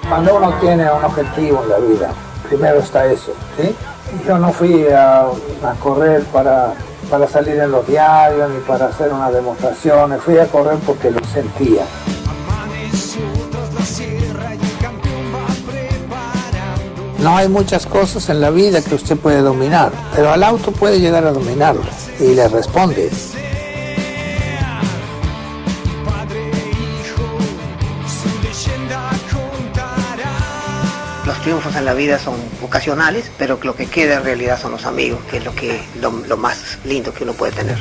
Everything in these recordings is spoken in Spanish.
Cuando uno tiene un objetivo en la vida, primero está eso, ¿sí? Yo no fui a correr para salir en los diarios ni para hacer una demostración, fui a correr porque lo sentía. No hay muchas cosas en la vida que usted puede dominar, pero al auto puede llegar a dominarlo y le responde. Los triunfos en la vida son ocasionales, pero lo que queda en realidad son los amigos, que es lo más lindo que uno puede tener.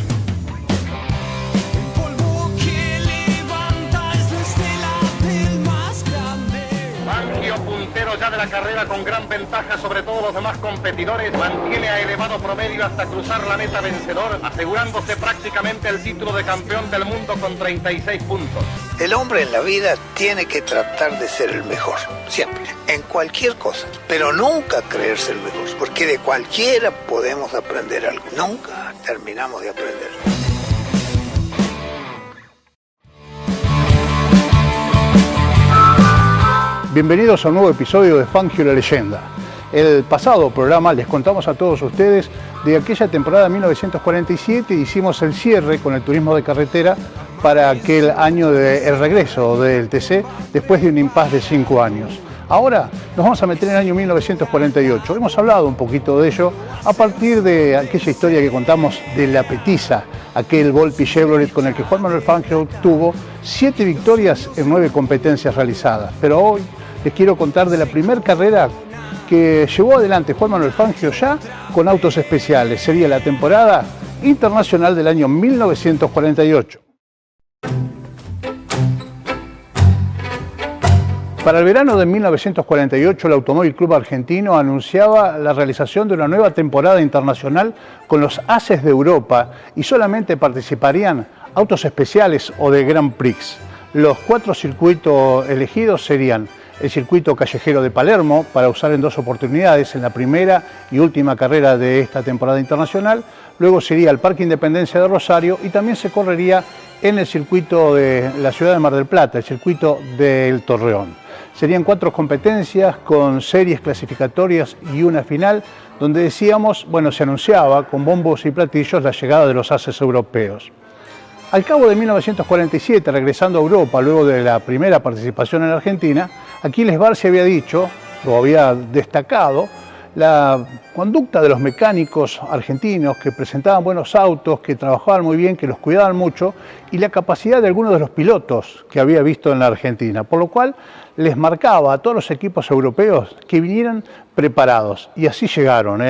Puntero ya de la carrera con gran ventaja sobre todos los demás competidores, mantiene a elevado promedio hasta cruzar la meta vencedor, asegurándose prácticamente el título de campeón del mundo con 36 puntos. El hombre en la vida tiene que tratar de ser el mejor, siempre, en cualquier cosa, pero nunca creerse el mejor, porque de cualquiera podemos aprender algo, nunca terminamos de aprender. Bienvenidos a un nuevo episodio de Fangio la Leyenda. El pasado programa les contamos a todos ustedes de aquella temporada 1947, hicimos el cierre con el turismo de carretera para aquel año del regreso del TC después de un impasse de 5 años. Ahora nos vamos a meter en el año 1948. Hemos hablado un poquito de ello a partir de aquella historia que contamos de la Petiza, aquel Volpi Chevrolet con el que Juan Manuel Fangio obtuvo 7 victorias en 9 competencias realizadas. Pero hoy les quiero contar de la primera carrera que llevó adelante Juan Manuel Fangio ya con autos especiales. Sería la temporada internacional del año 1948. Para el verano de 1948, el Automóvil Club Argentino anunciaba la realización de una nueva temporada internacional con los Ases de Europa y solamente participarían autos especiales o de Grand Prix. Los 4 circuitos elegidos serían el circuito callejero de Palermo, para usar en 2 oportunidades, en la primera y última carrera de esta temporada internacional. Luego sería el Parque Independencia de Rosario y también se correría en el circuito de la ciudad de Mar del Plata, el circuito del Torreón. Serían 4 competencias con series clasificatorias y una final, donde decíamos, se anunciaba con bombos y platillos la llegada de los Ases europeos. Al cabo de 1947, regresando a Europa, luego de la primera participación en Argentina, Aquiles Barsi había dicho, o había destacado, la conducta de los mecánicos argentinos que presentaban buenos autos, que trabajaban muy bien, que los cuidaban mucho, y la capacidad de algunos de los pilotos que había visto en la Argentina, por lo cual les marcaba a todos los equipos europeos que vinieran preparados, y así llegaron.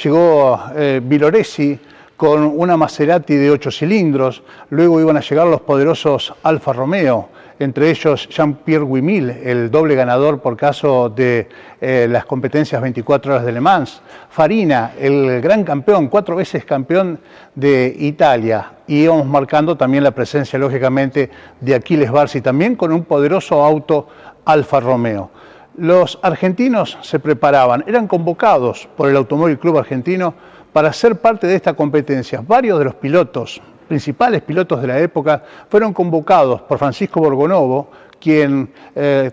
Llegó Villoresi con una Maserati de 8 cilindros, luego iban a llegar los poderosos Alfa Romeo, entre ellos Jean-Pierre Wimille, el doble ganador por caso de las competencias 24 horas de Le Mans, Farina, el gran campeón, 4 veces campeón de Italia, y íbamos marcando también la presencia, lógicamente, de Aquiles Barsi, también con un poderoso auto Alfa Romeo. Los argentinos se preparaban, eran convocados por el Automóvil Club Argentino para ser parte de esta competencia. Varios de los pilotos, principales pilotos de la época, fueron convocados por Francisco Borgonovo, quien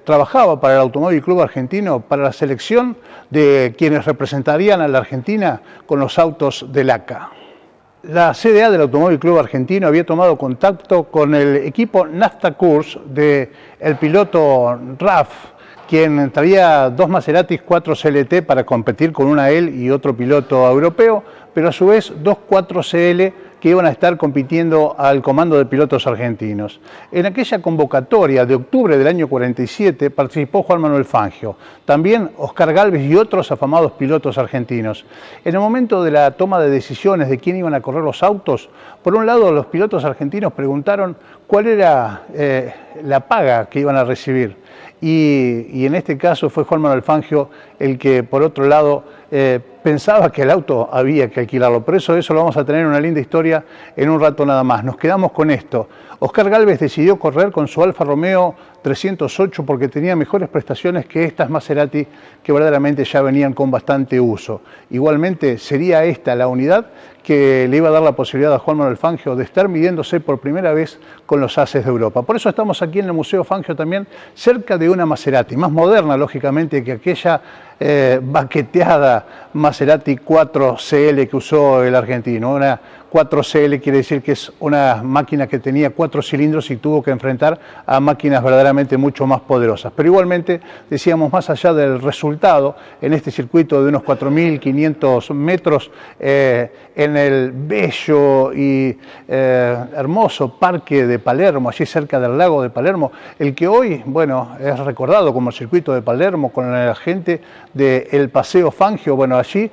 trabajaba para el Automóvil Club Argentino para la selección de quienes representarían a la Argentina con los autos del ACA. La CDA del Automóvil Club Argentino había tomado contacto con el equipo Nafta Course del piloto Raff, quien traía 2 Maseratis 4 CLT para competir con una él y otro piloto europeo, pero a su vez 2 4CL que iban a estar compitiendo al comando de pilotos argentinos. En aquella convocatoria de octubre del año 47 participó Juan Manuel Fangio, también Oscar Gálvez y otros afamados pilotos argentinos. En el momento de la toma de decisiones de quién iban a correr los autos, por un lado los pilotos argentinos preguntaron cuál era la paga que iban a recibir. Y en este caso fue Juan Manuel Fangio el que, por otro lado, pensaba que el auto había que alquilarlo. Por eso lo vamos a tener una linda historia en un rato nada más. Nos quedamos con esto. Oscar Gálvez decidió correr con su Alfa Romeo 308 porque tenía mejores prestaciones que estas Maserati que verdaderamente ya venían con bastante uso. Igualmente sería esta la unidad que le iba a dar la posibilidad a Juan Manuel Fangio de estar midiéndose por primera vez con los ases de Europa. Por eso estamos aquí en el Museo Fangio también, cerca de una Maserati, más moderna lógicamente que aquella baqueteada Maserati 4CL que usó el argentino. Una 4CL quiere decir que es una máquina que tenía 4 cilindros y tuvo que enfrentar a máquinas verdaderamente mucho más poderosas. Pero igualmente, decíamos, más allá del resultado, en este circuito de unos 4.500 metros, en el bello y hermoso parque de Palermo, allí cerca del lago de Palermo, el que hoy, bueno, es recordado como el circuito de Palermo, con la gente del Paseo Fangio. Bueno, allí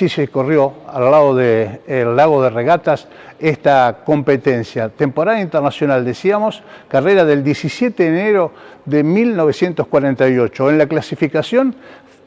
se corrió al lado del lago de regatas esta competencia. Temporada internacional, decíamos, carrera del 17 de enero de 1948. En la clasificación,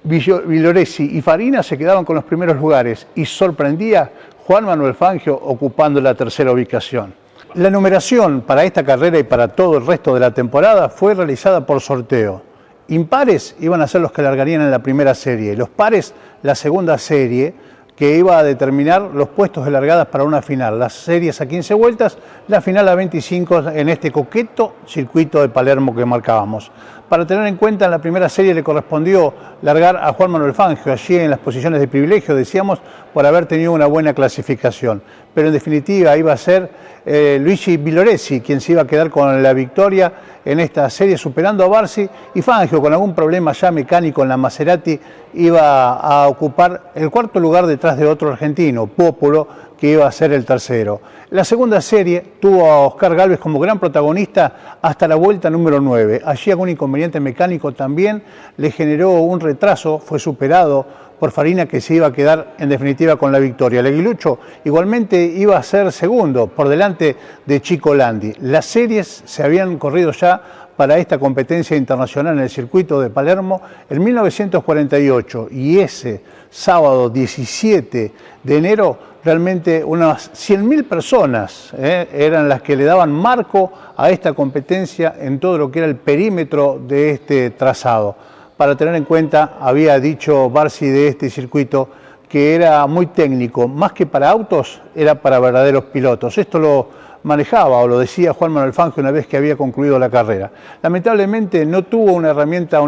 Villoresi y Farina se quedaban con los primeros lugares y sorprendía Juan Manuel Fangio ocupando la tercera ubicación. La numeración para esta carrera y para todo el resto de la temporada fue realizada por sorteo. Impares iban a ser los que largarían en la primera serie, los pares la segunda serie, que iba a determinar los puestos de largadas para una final. Las series a 15 vueltas, la final a 25 en este coqueto circuito de Palermo que marcábamos. Para tener en cuenta, en la primera serie le correspondió largar a Juan Manuel Fangio, allí en las posiciones de privilegio, decíamos, por haber tenido una buena clasificación. Pero en definitiva iba a ser Luigi Villoresi quien se iba a quedar con la victoria en esta serie, superando a Barsi, y Fangio, con algún problema ya mecánico en la Maserati, iba a ocupar el cuarto lugar detrás de otro argentino, Popolo, que iba a ser el tercero. La segunda serie tuvo a Oscar Gálvez como gran protagonista hasta la vuelta número 9. Allí algún inconveniente mecánico también le generó un retraso, fue superado por Farina, que se iba a quedar en definitiva con la victoria. El aguilucho igualmente iba a ser segundo, por delante de Chico Landi. Las series se habían corrido ya para esta competencia internacional en el circuito de Palermo en 1948, y ese sábado 17 de enero realmente unas 100.000 personas eran las que le daban marco a esta competencia en todo lo que era el perímetro de este trazado. Para tener en cuenta, había dicho Barsi de este circuito que era muy técnico, más que para autos, era para verdaderos pilotos. Esto lo manejaba o lo decía Juan Manuel Fangio una vez que había concluido la carrera. Lamentablemente no tuvo una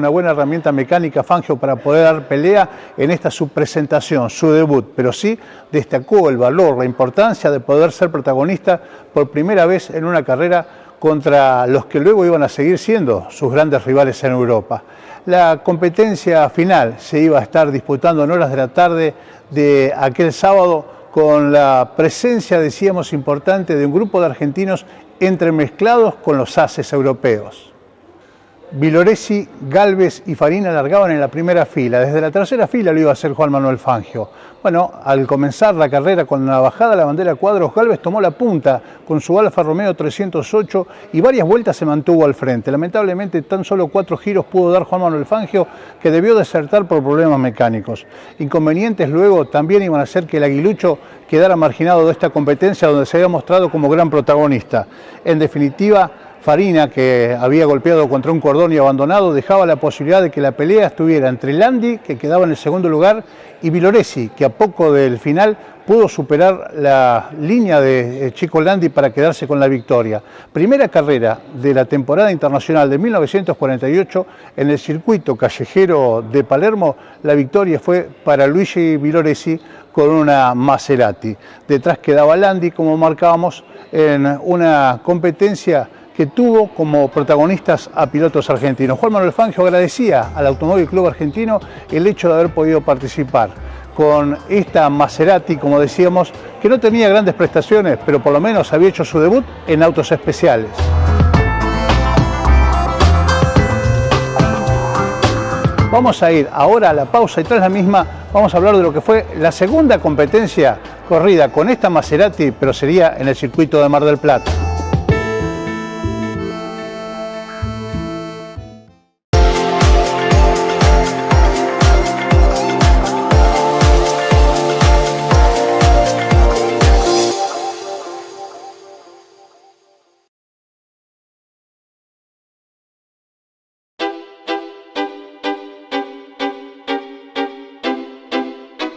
buena herramienta mecánica Fangio para poder dar pelea en esta su presentación, su debut, pero sí destacó el valor, la importancia de poder ser protagonista por primera vez en una carrera contra los que luego iban a seguir siendo sus grandes rivales en Europa. La competencia final se iba a estar disputando en horas de la tarde de aquel sábado, con la presencia, decíamos, importante de un grupo de argentinos entremezclados con los ases europeos. Villoresi, Gálvez y Farina largaban en la primera fila. Desde la tercera fila lo iba a hacer Juan Manuel Fangio. Bueno, al comenzar la carrera con la bajada de la bandera cuadros, Gálvez tomó la punta con su Alfa Romeo 308 y varias vueltas se mantuvo al frente. Lamentablemente, tan solo 4 giros pudo dar Juan Manuel Fangio, que debió desertar por problemas mecánicos. Inconvenientes luego también iban a hacer que el aguilucho quedara marginado de esta competencia donde se había mostrado como gran protagonista. En definitiva, Farina, que había golpeado contra un cordón y abandonado, dejaba la posibilidad de que la pelea estuviera entre Landi, que quedaba en el segundo lugar, y Villoresi, que a poco del final pudo superar la línea de Chico Landi para quedarse con la victoria. Primera carrera de la temporada internacional de 1948 en el circuito callejero de Palermo. La victoria fue para Luigi Villoresi con una Maserati. Detrás quedaba Landi, como marcábamos, en una competencia que tuvo como protagonistas a pilotos argentinos. Juan Manuel Fangio agradecía al Automóvil Club Argentino el hecho de haber podido participar con esta Maserati, como decíamos, que no tenía grandes prestaciones, pero por lo menos había hecho su debut en autos especiales. Vamos a ir ahora a la pausa y tras la misma vamos a hablar de lo que fue la segunda competencia corrida con esta Maserati, pero sería en el circuito de Mar del Plata.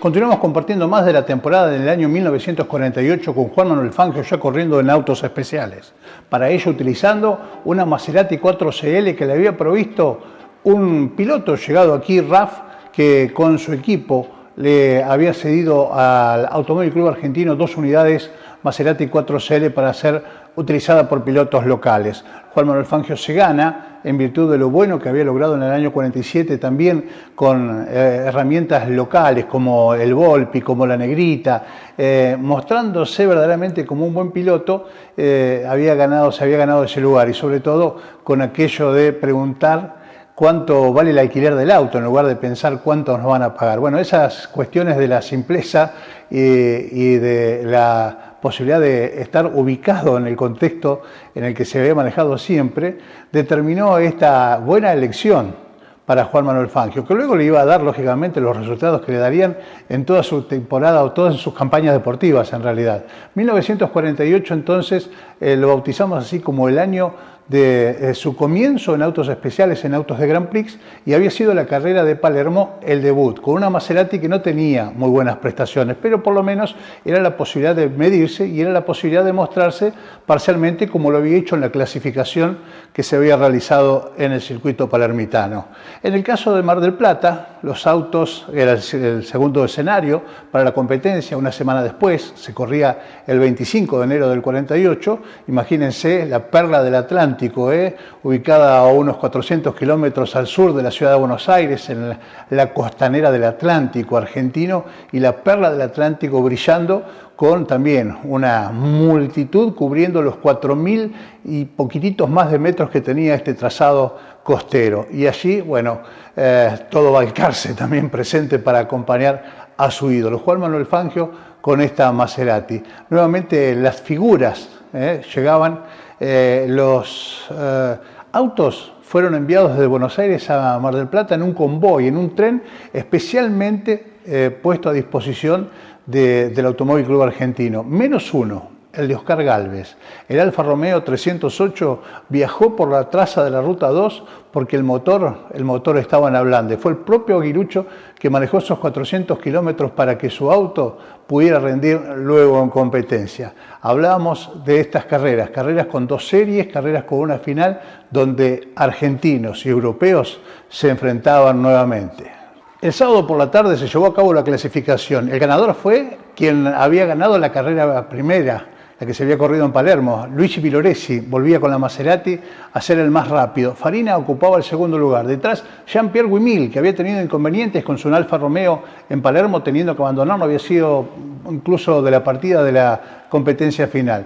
Continuamos compartiendo más de la temporada del año 1948 con Juan Manuel Fangio ya corriendo en autos especiales. Para ello utilizando una Maserati 4CL que le había provisto un piloto llegado aquí, Raf, que con su equipo le había cedido al Automóvil Club Argentino 2 unidades Maserati 4CL para ser utilizada por pilotos locales. Juan Manuel Fangio se gana en virtud de lo bueno que había logrado en el año 47 también con herramientas locales como el Volpi, como la Negrita, mostrándose verdaderamente como un buen piloto. Se había ganado ese lugar y sobre todo con aquello de preguntar cuánto vale el alquiler del auto en lugar de pensar cuánto nos van a pagar. Bueno, esas cuestiones de la simpleza y de la posibilidad de estar ubicado en el contexto en el que se había manejado siempre, determinó esta buena elección para Juan Manuel Fangio, que luego le iba a dar, lógicamente, los resultados que le darían en toda su temporada o todas sus campañas deportivas, en realidad. 1948, entonces, lo bautizamos así como el año de su comienzo en autos especiales, en autos de Grand Prix, y había sido la carrera de Palermo el debut, con una Maserati que no tenía muy buenas prestaciones, pero por lo menos era la posibilidad de medirse y era la posibilidad de mostrarse parcialmente como lo había hecho en la clasificación que se había realizado en el circuito palermitano. En el caso de Mar del Plata, los autos, era el segundo escenario para la competencia, una semana después, se corría el 25 de enero del 48, imagínense la perla del Atlántico, ubicada a unos 400 kilómetros al sur de la ciudad de Buenos Aires, en la costanera del Atlántico argentino, y la perla del Atlántico brillando con también una multitud cubriendo los 4.000 y poquititos más de metros que tenía este trazado costero. Y allí, bueno, todo Balcarce también presente para acompañar a su ídolo, Juan Manuel Fangio, con esta Maserati. Nuevamente las figuras llegaban, los autos fueron enviados desde Buenos Aires a Mar del Plata en un convoy, en un tren especialmente puesto a disposición del Automóvil Club Argentino, menos uno, el de Oscar Gálvez. El Alfa Romeo 308 viajó por la traza de la Ruta 2 porque el motor estaba en Ablande. Fue el propio Aguirucho que manejó esos 400 kilómetros para que su auto pudiera rendir luego en competencia. Hablábamos de estas carreras con 2 series, carreras con una final, donde argentinos y europeos se enfrentaban nuevamente. El sábado por la tarde se llevó a cabo la clasificación. El ganador fue quien había ganado la carrera primera, la que se había corrido en Palermo. Luigi Villoresi volvía con la Maserati a ser el más rápido. Farina ocupaba el segundo lugar. Detrás, Jean-Pierre Wimil, que había tenido inconvenientes con su Alfa Romeo en Palermo, teniendo que abandonar, no había sido incluso de la partida de la competencia final.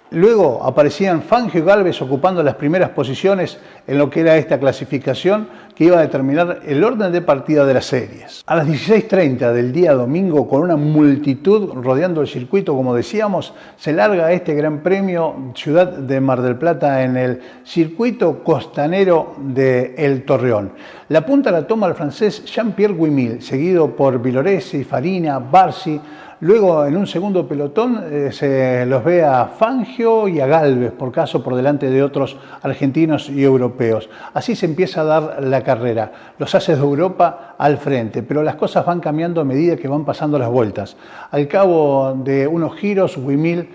Luego aparecían Fangio y Gálvez ocupando las primeras posiciones en lo que era esta clasificación que iba a determinar el orden de partida de las series. A las 16:30 del día domingo, con una multitud rodeando el circuito, como decíamos, se larga este Gran Premio Ciudad de Mar del Plata en el circuito costanero de El Torreón. La punta la toma el francés Jean-Pierre Wimil, seguido por Villoresi, Farina, Barsi. Luego, en un segundo pelotón, se los ve a Fangio y a Gálvez, por delante de otros argentinos y europeos. Así se empieza a dar la carrera. Los haces de Europa al frente, pero las cosas van cambiando a medida que van pasando las vueltas. Al cabo de unos giros, Wimil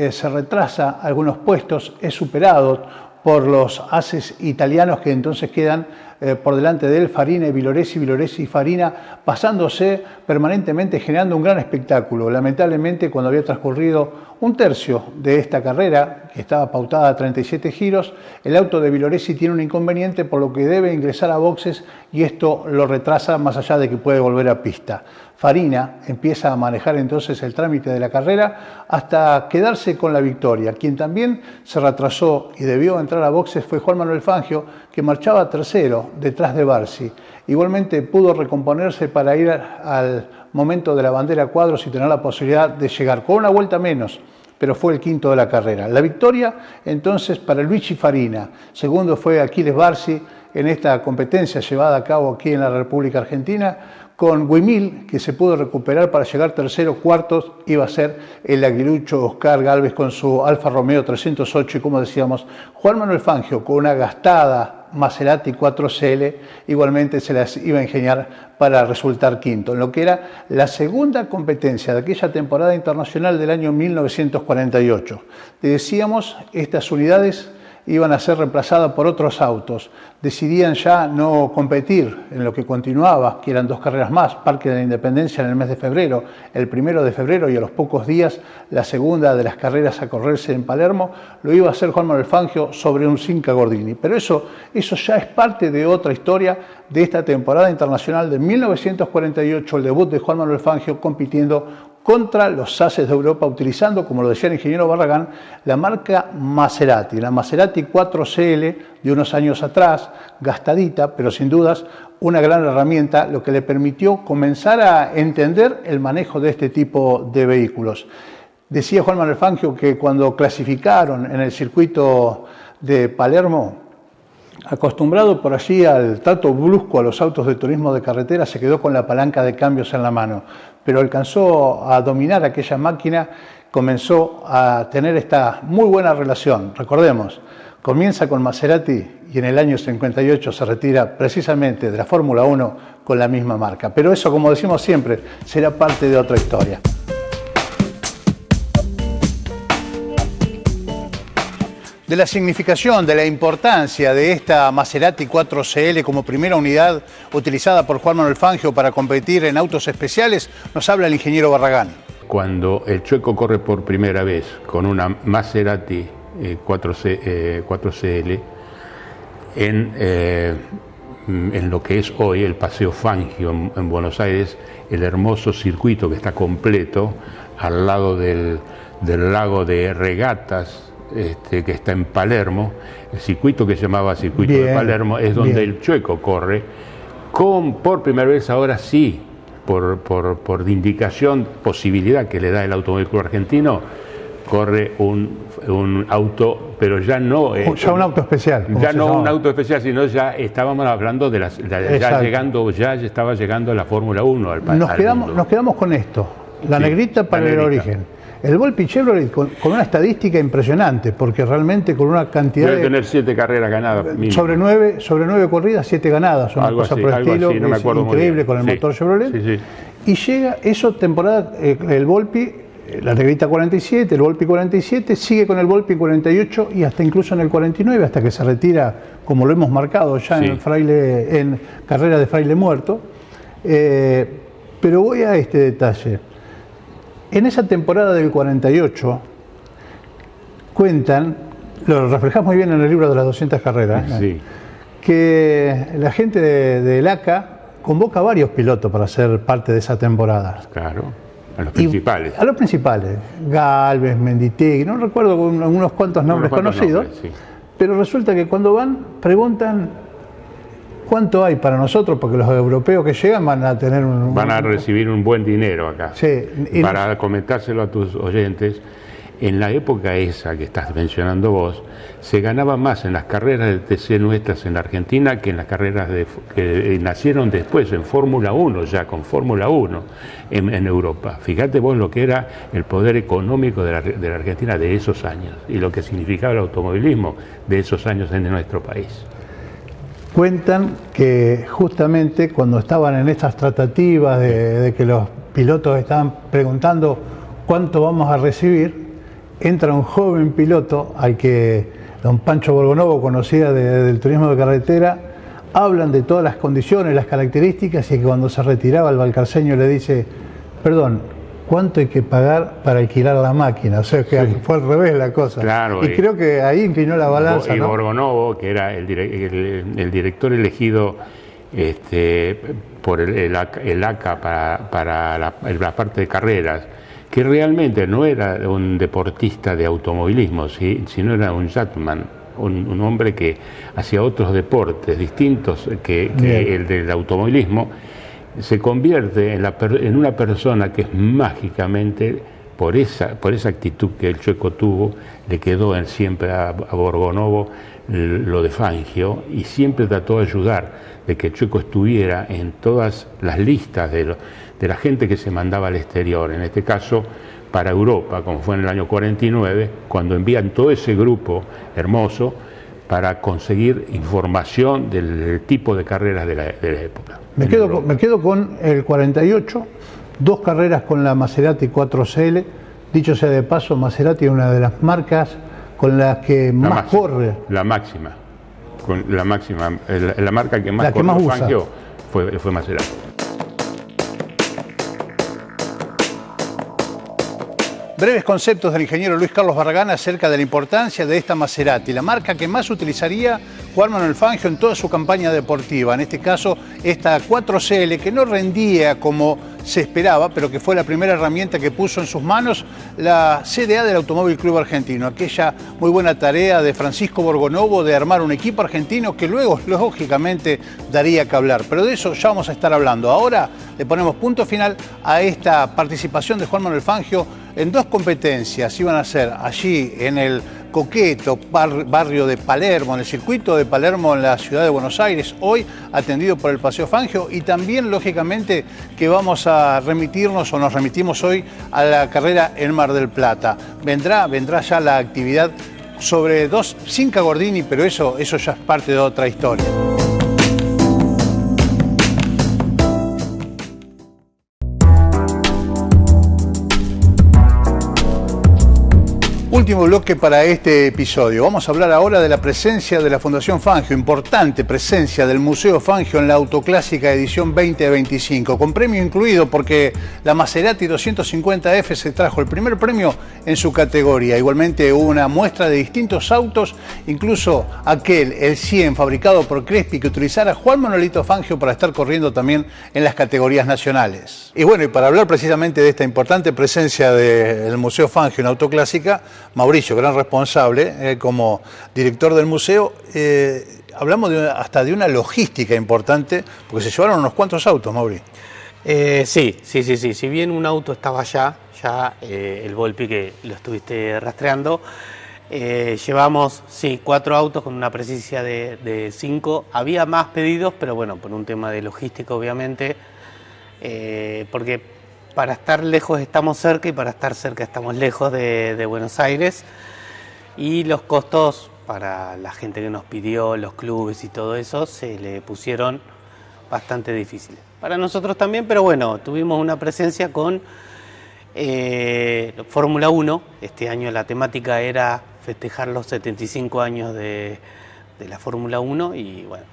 se retrasa algunos puestos, es superado por los haces italianos que entonces quedan por delante de él, Farina y Villoresi, Villoresi y Farina, pasándose permanentemente, generando un gran espectáculo. Lamentablemente, cuando había transcurrido un tercio de esta carrera, que estaba pautada a 37 giros, el auto de Villoresi tiene un inconveniente, por lo que debe ingresar a boxes y esto lo retrasa más allá de que puede volver a pista. Farina empieza a manejar entonces el trámite de la carrera hasta quedarse con la victoria. Quien también se retrasó y debió entrar a boxes fue Juan Manuel Fangio, que marchaba tercero detrás de Barsi. Igualmente pudo recomponerse para ir al momento de la bandera cuadros y tener la posibilidad de llegar con una vuelta menos, pero fue el quinto de la carrera. La victoria entonces para Luigi Farina. Segundo fue Aquiles Barsi en esta competencia llevada a cabo aquí en la República Argentina, Con Güimil, que se pudo recuperar para llegar tercero, cuartos, iba a ser el aguilucho Oscar Gálvez con su Alfa Romeo 308 y, como decíamos, Juan Manuel Fangio con una gastada Maserati 4CL, igualmente se las iba a ingeniar para resultar quinto, en lo que era la segunda competencia de aquella temporada internacional del año 1948. Te decíamos, estas unidades iban a ser reemplazadas por otros autos. Decidían ya no competir en lo que continuaba, que eran 2 carreras más, Parque de la Independencia en el mes de febrero, el 1 de febrero y a los pocos días la segunda de las carreras a correrse en Palermo, lo iba a hacer Juan Manuel Fangio sobre un Cinca Gordini. Pero eso ya es parte de otra historia de esta temporada internacional de 1948, el debut de Juan Manuel Fangio compitiendo contra los ases de Europa, utilizando, como lo decía el ingeniero Barragán, la marca Maserati, la Maserati 4CL de unos años atrás, gastadita, pero sin dudas una gran herramienta, lo que le permitió comenzar a entender el manejo de este tipo de vehículos. Decía Juan Manuel Fangio que cuando clasificaron en el circuito de Palermo, acostumbrado por allí al trato brusco a los autos de turismo de carretera, se quedó con la palanca de cambios en la mano, pero alcanzó a dominar aquella máquina, comenzó a tener esta muy buena relación. Recordemos, comienza con Maserati y en el año 58 se retira precisamente de la Fórmula 1 con la misma marca. Pero eso, como decimos siempre, será parte de otra historia. De la significación, de la importancia de esta Maserati 4CL como primera unidad utilizada por Juan Manuel Fangio para competir en autos especiales, nos habla el ingeniero Barragán. Cuando el Chueco corre por primera vez con una Maserati 4CL en lo que es hoy el Paseo Fangio en Buenos Aires, el hermoso circuito que está completo al lado del lago de regatas, que está en Palermo, el circuito que se llamaba Circuito de Palermo, es donde el Chueco corre, por primera vez ahora sí, por indicación, posibilidad que le da el Automóvil Club Argentino, corre un auto, pero ya no... ya un auto especial. Ya no un auto especial, sino ya estábamos hablando de ya estaba llegando la Fórmula 1 al país. Nos quedamos con esto, la negrita para el origen. El Volpi Chevrolet con una estadística impresionante, porque realmente con una cantidad debe tener 7 carreras ganadas. Sobre 9 corridas, 7 ganadas, una cosa por el estilo, así, no me acuerdo increíble con el motor Chevrolet. Sí. Y llega temporada, el Volpi, la negrita 47, el Volpi 47, sigue con el Volpi 48 y hasta incluso en el 49, hasta que se retira, como lo hemos marcado ya en carrera de Fraile Muerto. Pero voy a este detalle. En esa temporada del 48, cuentan, lo reflejamos muy bien en el libro de las 200 carreras, que la gente del ACA convoca a varios pilotos para ser parte de esa temporada. Claro, a los principales. A los principales, Gálvez, Menditegui, no recuerdo unos cuantos nombres conocidos, pero resulta que cuando van, preguntan ¿cuánto hay para nosotros? Porque los europeos que llegan van a tener van a recibir un buen dinero acá. Sí. Para comentárselo a tus oyentes, en la época esa que estás mencionando vos, se ganaba más en las carreras de TC nuestras en la Argentina que en las carreras que nacieron después en Fórmula 1, ya con Fórmula 1 en Europa. Fíjate vos lo que era el poder económico de la Argentina de esos años y lo que significaba el automovilismo de esos años en nuestro país. Cuentan que justamente cuando estaban en estas tratativas de que los pilotos estaban preguntando cuánto vamos a recibir, entra un joven piloto al que don Pancho Borgonovo conocía del turismo de carretera, hablan de todas las condiciones, las características, y que cuando se retiraba el valcarceño le dice, perdón, ¿cuánto hay que pagar para alquilar la máquina? O sea que fue al revés la cosa. Claro, y creo que ahí inclinó la balanza. Y Borgonovo, que era el director elegido por el ACA para la parte de carreras, que realmente no era un deportista de automovilismo, sino era un yatman, un hombre que hacía otros deportes distintos que el del automovilismo, se convierte en una persona que es mágicamente por esa actitud que el Chueco tuvo, le quedó siempre a Borgonovo lo de Fangio, y siempre trató de ayudar, de que el Chueco estuviera en todas las listas de la gente que se mandaba al exterior, en este caso para Europa, como fue en el año 49, cuando envían todo ese grupo hermoso para conseguir información del tipo de carreras de la época. Me quedo con el 48, 2 carreras con la Maserati 4CL. Dicho sea de paso, Maserati es una de las marcas con las que más corre. La máxima, la marca que más corrió Fangio fue Maserati. Breves conceptos del ingeniero Luis Carlos Barragán acerca de la importancia de esta Maserati, la marca que más utilizaría Juan Manuel Fangio en toda su campaña deportiva. En este caso, esta 4CL, que no rendía como se esperaba, pero que fue la primera herramienta que puso en sus manos la CDA del Automóvil Club Argentino. Aquella muy buena tarea de Francisco Borgonovo de armar un equipo argentino que luego, lógicamente, daría que hablar. Pero de eso ya vamos a estar hablando. Ahora le ponemos punto final a esta participación de Juan Manuel Fangio en 2 competencias. Iban a ser allí en el coqueto barrio de Palermo, en el circuito de Palermo en la ciudad de Buenos Aires, hoy atendido por el Paseo Fangio, y también lógicamente que vamos a remitirnos, o nos remitimos hoy, a la carrera en Mar del Plata. Vendrá ya la actividad sobre 2 sin Cagordini, pero eso ya es parte de otra historia. Último bloque para este episodio. Vamos a hablar ahora de la presencia de la Fundación Fangio, importante presencia del Museo Fangio en la Autoclásica edición 2025, con premio incluido porque la Maserati 250F se trajo el primer premio en su categoría. Igualmente hubo una muestra de distintos autos, incluso el 100 fabricado por Crespi, que utilizara Juan Manuelito Fangio para estar corriendo también en las categorías nacionales. Y bueno, y para hablar precisamente de esta importante presencia del Museo Fangio en Autoclásica, Mauricio, gran responsable, como director del museo, hablamos hasta de una logística importante, porque se llevaron unos cuantos autos, Mauri. Sí. Si bien un auto estaba ya el Volpi que lo estuviste rastreando, llevamos 4 autos con una presencia de 5. Había más pedidos, pero bueno, por un tema de logística, obviamente, porque para estar lejos estamos cerca y para estar cerca estamos lejos de Buenos Aires, y los costos para la gente que nos pidió, los clubes y todo eso, se le pusieron bastante difíciles. Para nosotros también, pero bueno, tuvimos una presencia con Fórmula 1. Este año la temática era festejar los 75 años de la Fórmula 1 y bueno,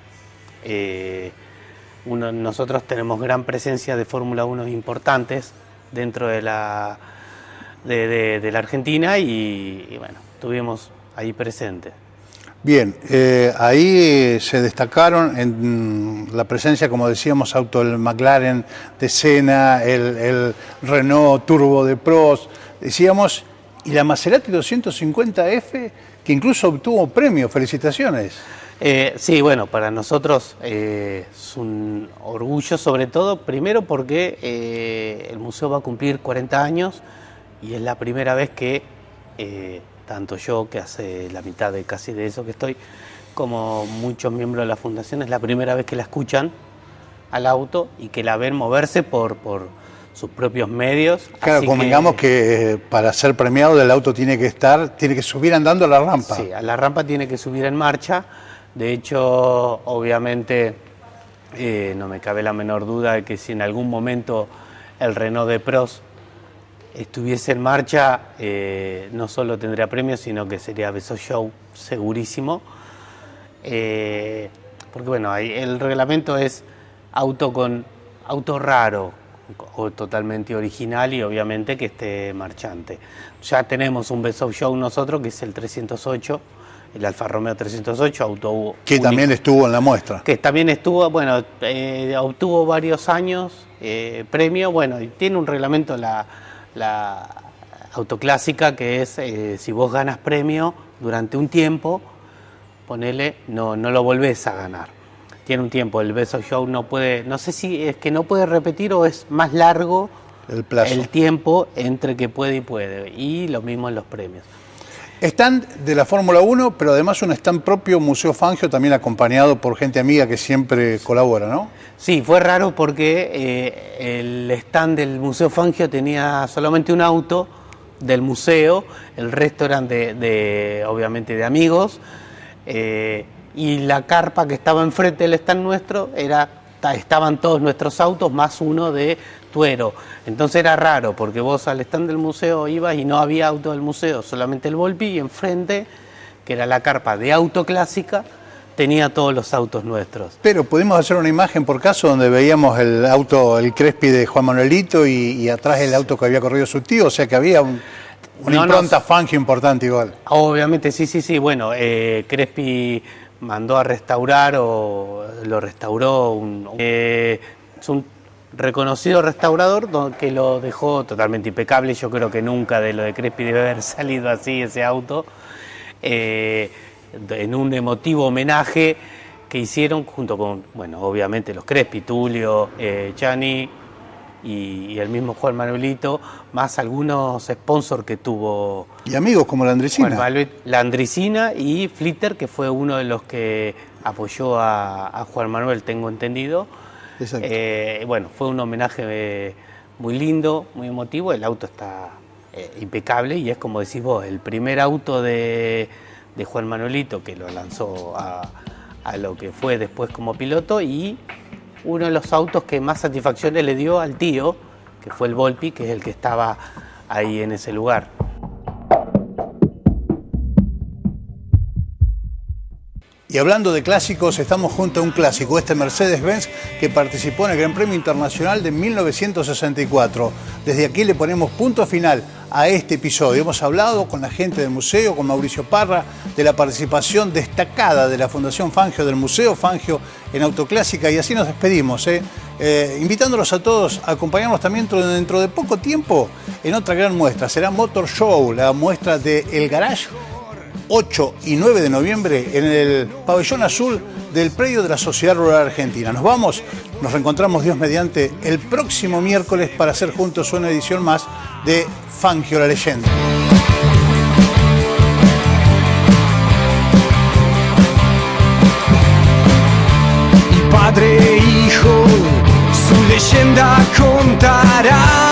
nosotros tenemos gran presencia de Fórmula 1 importantes dentro de la Argentina y bueno, estuvimos ahí presentes. Bien, ahí se destacaron en la presencia, como decíamos, auto el McLaren de Senna, el Renault Turbo de Prost, decíamos, y la Maserati 250F, que incluso obtuvo premio. Felicitaciones. Sí, bueno, para nosotros es un orgullo, sobre todo, primero porque el museo va a cumplir 40 años y es la primera vez que tanto yo, que hace la mitad de casi de eso que estoy, como muchos miembros de la fundación, es la primera vez que la escuchan al auto y que la ven moverse por sus propios medios. Claro, convengamos que para ser premiado el auto tiene que subir andando a la rampa. Sí, a la rampa tiene que subir en marcha. De hecho, obviamente, no me cabe la menor duda de que si en algún momento el Renault de Prost estuviese en marcha, no solo tendría premios, sino que sería Beso Show segurísimo. Porque bueno, el reglamento es auto raro o totalmente original y obviamente que esté marchante. Ya tenemos un Beso Show nosotros, que es el 308, el Alfa Romeo 308, auto que único, también estuvo en la muestra. Que también estuvo, bueno, obtuvo varios años premio, bueno, y tiene un reglamento la autoclásica que es, si vos ganas premio durante un tiempo, ponele, no lo volvés a ganar. Tiene un tiempo, el Beso Show no puede, no sé si es que no puede repetir o es más largo El plazo. El tiempo entre que puede y puede. Y lo mismo en los premios. Stand de la Fórmula 1, pero además un stand propio, Museo Fangio, también acompañado por gente amiga que siempre colabora, ¿no? Sí, fue raro porque el stand del Museo Fangio tenía solamente un auto del museo, el resto eran obviamente de amigos, y la carpa que estaba enfrente del stand nuestro estaban todos nuestros autos más uno de Tuero. Entonces era raro porque vos al stand del museo ibas y no había auto del museo, solamente el Volpi, y enfrente, que era la carpa de auto clásica, tenía todos los autos nuestros. Pero pudimos hacer una imagen por caso donde veíamos el auto, el Crespi de Juan Manuelito y atrás el auto que había corrido su tío, o sea que había una impronta Fangio importante igual. Obviamente, sí. Bueno, Crespi mandó a restaurar o lo restauró. Es un reconocido restaurador que lo dejó totalmente impecable. Yo creo que nunca de lo de Crespi debe haber salido así ese auto. En un emotivo homenaje que hicieron junto con, bueno, obviamente los Crespi, Tulio, Chani y el mismo Juan Manuelito, más algunos sponsors que tuvo. Y amigos como la Andresina. La Andresina y Flitter, que fue uno de los que apoyó a Juan Manuel, tengo entendido. Exacto. Bueno, fue un homenaje muy lindo, muy emotivo. El auto está impecable y es como decís vos, el primer auto de Juan Manuelito que lo lanzó a lo que fue después como piloto, y uno de los autos que más satisfacciones le dio al tío, que fue el Volpi, que es el que estaba ahí en ese lugar. Y hablando de clásicos, estamos junto a un clásico, este Mercedes-Benz que participó en el Gran Premio Internacional de 1964. Desde aquí le ponemos punto final a este episodio. Hemos hablado con la gente del museo, con Mauricio Parra, de la participación destacada de la Fundación Fangio, del Museo Fangio en Autoclásica, y así nos despedimos, invitándolos a todos a acompañarnos también dentro de poco tiempo en otra gran muestra. Será Motor Show, la muestra de El Garage, 8 y 9 de noviembre en el pabellón azul del predio de la Sociedad Rural Argentina. Nos vamos, nos reencontramos Dios mediante el próximo miércoles para hacer juntos una edición más de Fangio la leyenda. Y padre e hijo, su leyenda contará.